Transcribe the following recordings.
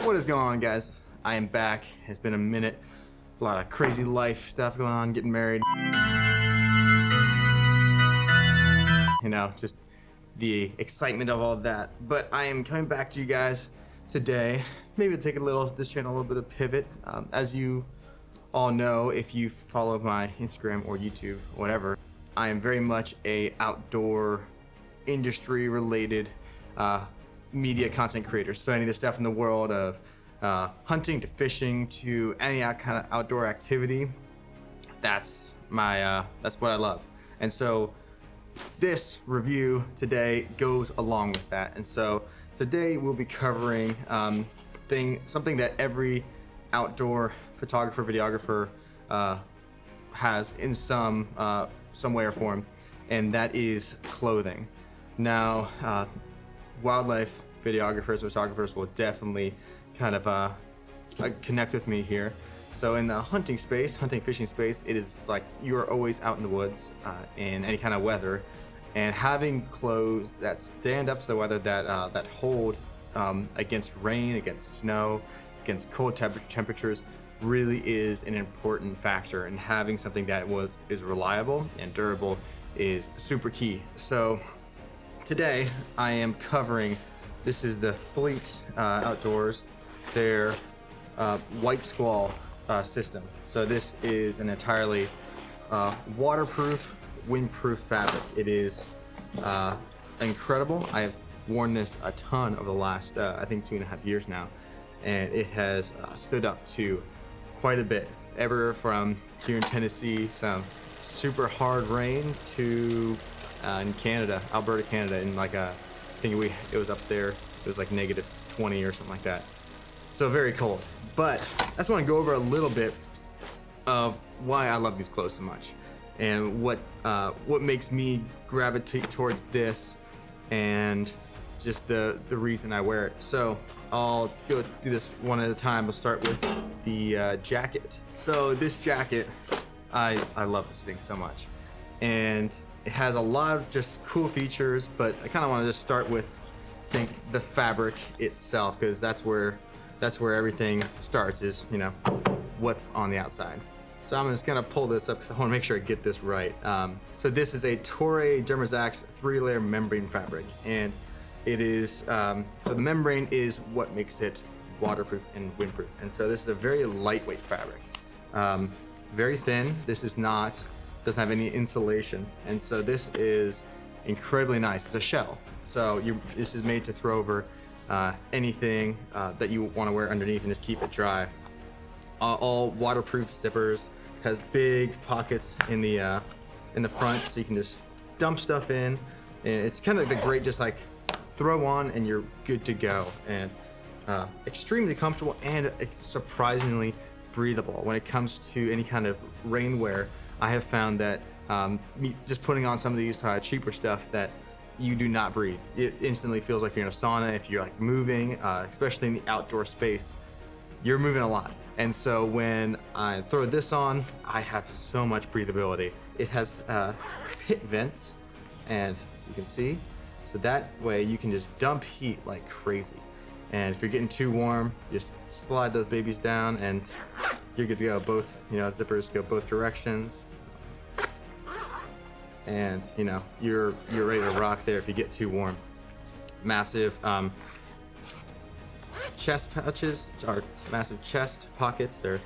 What is going on, guys? I am back. It's been a minute. A lot of crazy life stuff going on, getting married. You know, just the excitement of all of that. But I am coming back to you guys today. Maybe take this channel a little bit of pivot. As you all know, if you follow my Instagram or YouTube, whatever, I am very much a outdoor industry related media content creator. So any of the stuff in the world of hunting to fishing to any kind of outdoor activity, that's what I love. And so this review today goes along with that. And so today we'll be covering something that every outdoor photographer, videographer has in some way or form, and that is clothing. Now, wildlife videographers, photographers will definitely kind of connect with me here. So in the hunting fishing space, it is like you are always out in the woods in any kind of weather, and having clothes that stand up to the weather, that hold against rain, against snow, against cold temperatures, really is an important factor. And having something that is reliable and durable is super key. So today I am covering, this is the Thlete Outdoors, their white Squall system. So this is an entirely waterproof, windproof fabric. It is incredible. I have worn this a ton over the last, I think 2.5 years now, and it has stood up to quite a bit. Everywhere from here in Tennessee, some super hard rain, to in Canada, Alberta, Canada, in like I think it was up there, it was like -20 or something like that. So very cold. But I just want to go over a little bit of why I love these clothes so much, and what makes me gravitate towards this, and just the reason I wear it. So I'll go do this one at a time. We'll start with the jacket. So this jacket, I love this thing so much, and it has a lot of just cool features, but I kind of want to just start with the fabric itself, because that's where everything starts, is, you know, what's on the outside. So I'm just gonna pull this up because I want to make sure I get this right. So this is a Toray Dermazax 3-layer membrane fabric, and it is so the membrane is what makes it waterproof and windproof. And so this is a very lightweight fabric, very thin. This doesn't have any insulation, and so this is incredibly nice. It's a shell, so this is made to throw over anything that you want to wear underneath and just keep it dry. All waterproof zippers, has big pockets in the front, so you can just dump stuff in, and it's kind of the great just like throw on and you're good to go. And extremely comfortable and surprisingly breathable. When it comes to any kind of rainwear, I have found that just putting on some of these cheaper stuff, that you do not breathe. It instantly feels like you're in a sauna. If you're like moving, especially in the outdoor space, you're moving a lot. And so when I throw this on, I have so much breathability. It has pit vents, and as you can see, so that way you can just dump heat like crazy. And if you're getting too warm, just slide those babies down and you're good to go. Both, zippers go both directions. And you're ready to rock there if you get too warm. Massive chest pouches, or massive chest pockets. They're,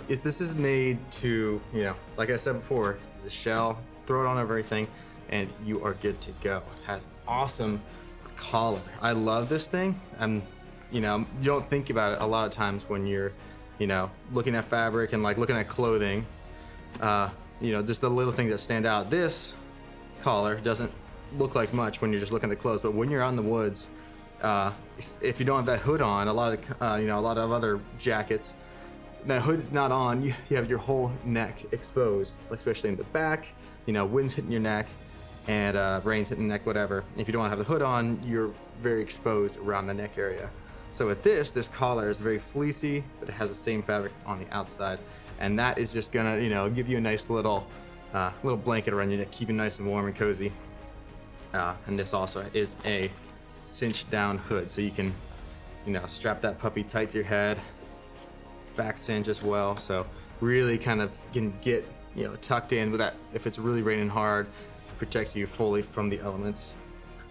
if this is made to, like I said before, it's a shell, throw it on over everything, and you are good to go. It has awesome collar. I love this thing. You don't think about it a lot of times when you're, looking at fabric and like looking at clothing. Just the little things that stand out. This collar doesn't look like much when you're just looking at the clothes, but when you're out in the woods, if you don't have that hood on, a lot of other jackets, that hood is not on. You have your whole neck exposed, especially in the back. Wind's hitting your neck, and rain's hitting the neck, whatever. If you don't have the hood on, you're very exposed around the neck area. So with this collar is very fleecy, but it has the same fabric on the outside, and that is just gonna, give you a nice little blanket around your neck, keep you nice and warm and cozy. And this also is a cinched down hood, so you can you know, strap that puppy tight to your head, back cinch as well. So really kind of can get, you know, tucked in with that. If it's really raining hard, protect you fully from the elements.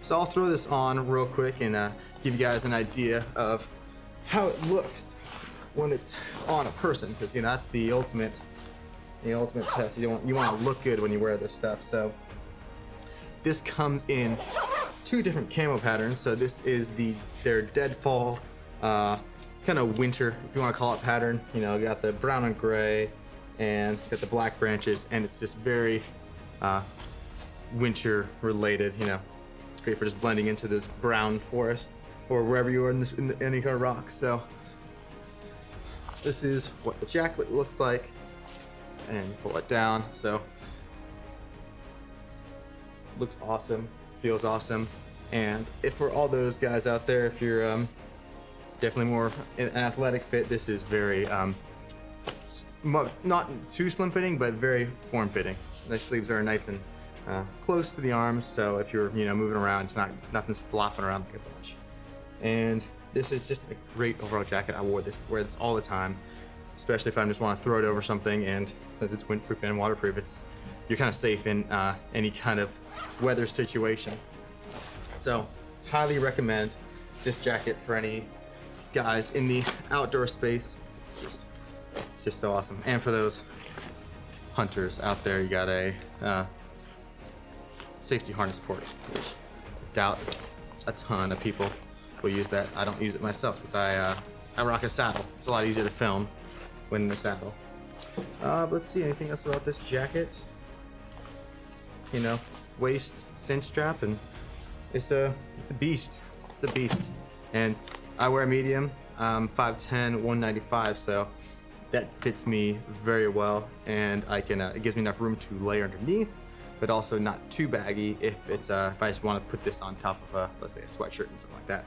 So I'll throw this on real quick and give you guys an idea of how it looks when it's on a person, because, you know, that's the ultimate test. You want to look good when you wear this stuff. So this comes in 2 different camo patterns. So this is their deadfall kind of winter, if you want to call it, pattern. You know, got the brown and gray and got the black branches, and it's just very winter related. You know, great for just blending into this brown forest or wherever you are in any kind of rock. So this is what the jacket looks like, and pull it down. So looks awesome, feels awesome. And if for all those guys out there, if you're definitely more an athletic fit, this is very not too slim fitting, but very form fitting. The sleeves are nice and close to the arms, so if you're, you know, moving around, it's nothing's flopping around like a bunch. And this is just a great overall jacket. I wear this all the time, especially if I just want to throw it over something. And since it's windproof and waterproof, you're kind of safe in any kind of weather situation. So highly recommend this jacket for any guys in the outdoor space. It's just so awesome. And for those hunters out there, you got a safety harness port, which I doubt a ton of people will use that. I don't use it myself because I rock a saddle. It's a lot easier to film when in the saddle. Let's see, anything else about this jacket? You know, waist cinch strap, and it's a beast. It's a beast. And I wear a medium. 5'10", 195, so that fits me very well, and I can it gives me enough room to layer underneath, but also not too baggy if it's if I just want to put this on top of let's say a sweatshirt and something like that.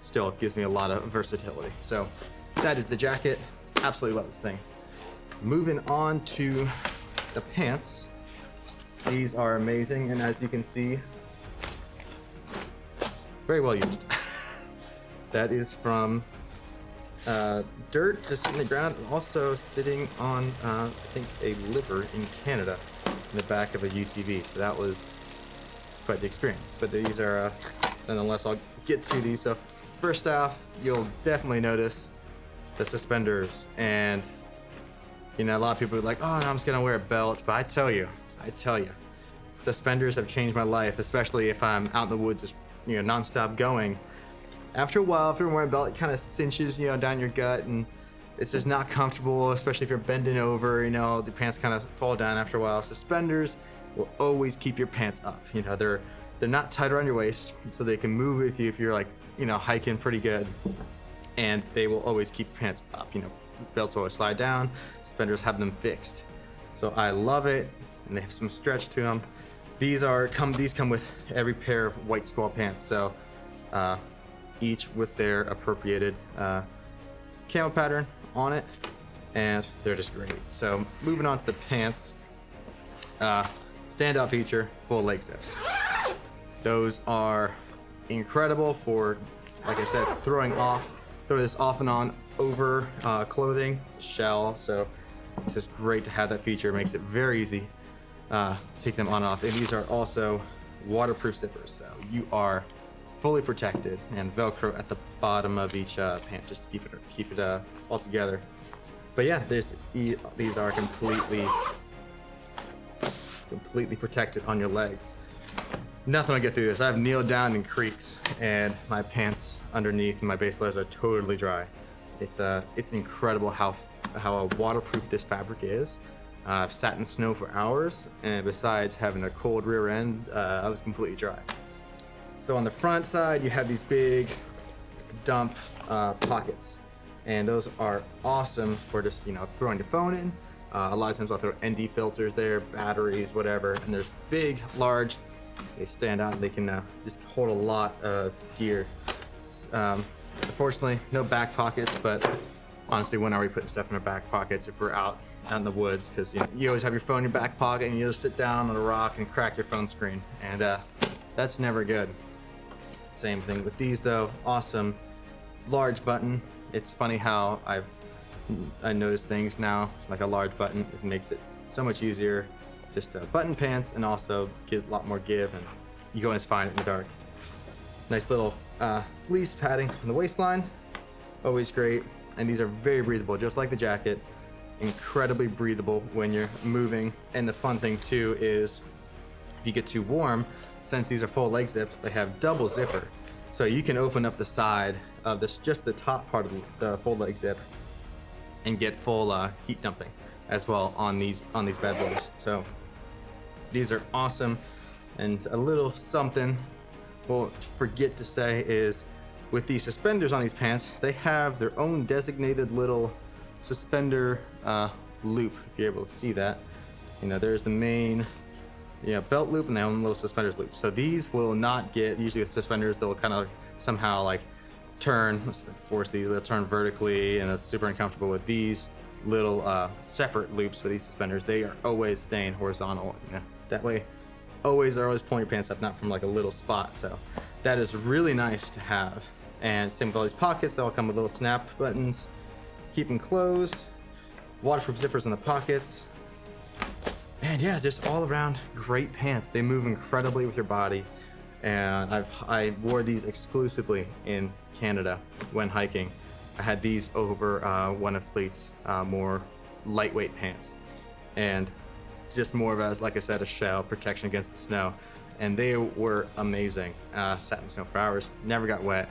Still gives me a lot of versatility. So that is the jacket. Absolutely love this thing. Moving on to the pants. These are amazing, and as you can see, very well used. That is from dirt just sitting in the ground, and also sitting on I think a liver in Canada in the back of a UTV. So that was quite the experience. But these are nonetheless, I'll get to these. So first off, you'll definitely notice the suspenders, and you know, a lot of people are like, oh no, I'm just gonna wear a belt, but I tell you, suspenders have changed my life, especially if I'm out in the woods just, you know, nonstop going. After a while, if you're wearing a belt, it kind of cinches, you know, down your gut, and it's just not comfortable, especially if you're bending over, you know, the pants kind of fall down after a while. Suspenders will always keep your pants up. You know, they're not tight around your waist, so they can move with you if you're like, you know, hiking pretty good, and they will always keep your pants up. You know, belts will always slide down, suspenders have them fixed. So I love it, and they have some stretch to them. These come with every pair of white Squall pants, so each with their appropriated camo pattern on it, and they're just great. So moving on to the pants, standout feature, full leg zips. Those are incredible for, like I said, throw this off and on over clothing. It's a shell, so it's just great to have that feature. It makes it very easy take them on and off. And these are also waterproof zippers, so you are fully protected, and Velcro at the bottom of each pant just to keep it all together. But yeah, these are completely protected on your legs. Nothing will get through this. I've kneeled down in creeks, and my pants underneath and my base layers are totally dry. It's incredible how waterproof this fabric is. I've sat in snow for hours, and besides having a cold rear end, I was completely dry. So on the front side, you have these big dump pockets, and those are awesome for just, you know, throwing your phone in. A lot of times I'll throw ND filters there, batteries, whatever, and they're big, large. They stand out, and they can just hold a lot of gear. Unfortunately, no back pockets, but honestly, when are we putting stuff in our back pockets if we're out in the woods? Because you always have your phone in your back pocket, and you just sit down on a rock and crack your phone screen, and that's never good. Same thing with these though, awesome. large button. It's funny how I notice things now, like a large button, it makes it so much easier. Just button pants, and also gives a lot more give, and you can always find it in the dark. Nice little fleece padding on the waistline, always great. And these are very breathable, just like the jacket. Incredibly breathable when you're moving. And the fun thing too is, if you get too warm, since these are full leg zips, they have double zipper. So you can open up the side of this, just the top part of the full leg zip, and get full heat dumping as well on these bad boys. So these are awesome. And a little something we'll forget to say is, with these suspenders on these pants, they have their own designated little suspender loop, if you're able to see that. You know, there's the main belt loop, and their own little suspenders loop. So these will not get, usually with suspenders, they'll kind of somehow like turn, let's force these, they'll turn vertically, and it's super uncomfortable. With these little separate loops for these suspenders, they are always staying horizontal. That way, they're always pulling your pants up, not from like a little spot. So that is really nice to have. And same with all these pockets, they all come with little snap buttons, keep them closed, waterproof zippers in the pockets. And yeah, just all around great pants. They move incredibly with your body. And I wore these exclusively in Canada when hiking. I had these over one of Thlete's more lightweight pants, and just more of, as like I said, a shell protection against the snow. And they were amazing. Sat in the snow for hours, never got wet,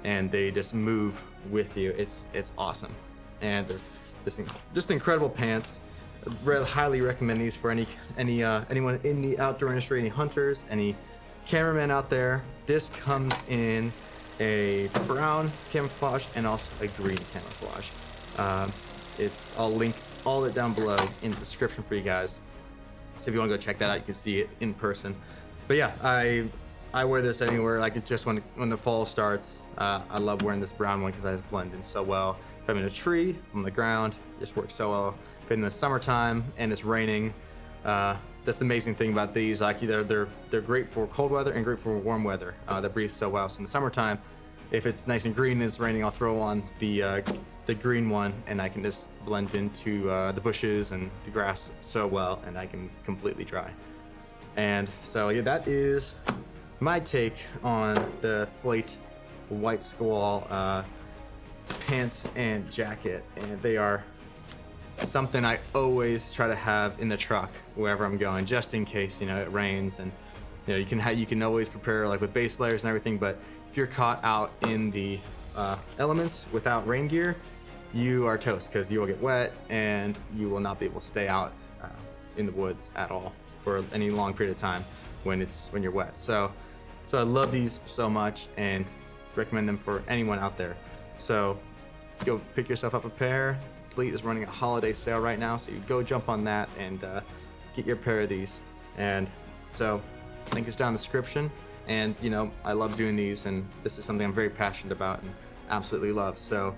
and they just move with you. It's awesome, and they're just incredible pants. I highly recommend these for anyone in the outdoor industry, any hunters, any cameramen out there. This comes in a brown camouflage and also a green camouflage. I'll link all it down below in the description for you guys. So if you want to go check that out, you can see it in person. But yeah, I wear this anywhere. Like, just when the fall starts, I love wearing this brown one because I blend in so well. If I'm in a tree, on the ground, it just works so well. If in the summertime and it's raining, that's the amazing thing about these. Like, they're great for cold weather and great for warm weather. They breathe so well. So in the summertime, if it's nice and green and it's raining, I'll throw on the green one, and I can just blend into the bushes and the grass so well, and I can completely dry. And so yeah, that is my take on the Thlete White Squall pants and jacket, and they are something I always try to have in the truck wherever I'm going, just in case it rains. And you can always prepare, like with base layers and everything. But if you're caught out in the elements without rain gear, you are toast, because you will get wet and you will not be able to stay out in the woods at all for any long period of time when you're wet. So I love these so much and recommend them for anyone out there. So go pick yourself up a pair. Thlete is running a holiday sale right now, so you go jump on that and get your pair of these. And so link is down in the description. And I love doing these, and this is something I'm very passionate about and absolutely love. So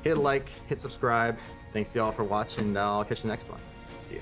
hit like, hit subscribe. Thanks to y'all for watching, and I'll catch you next one. See ya.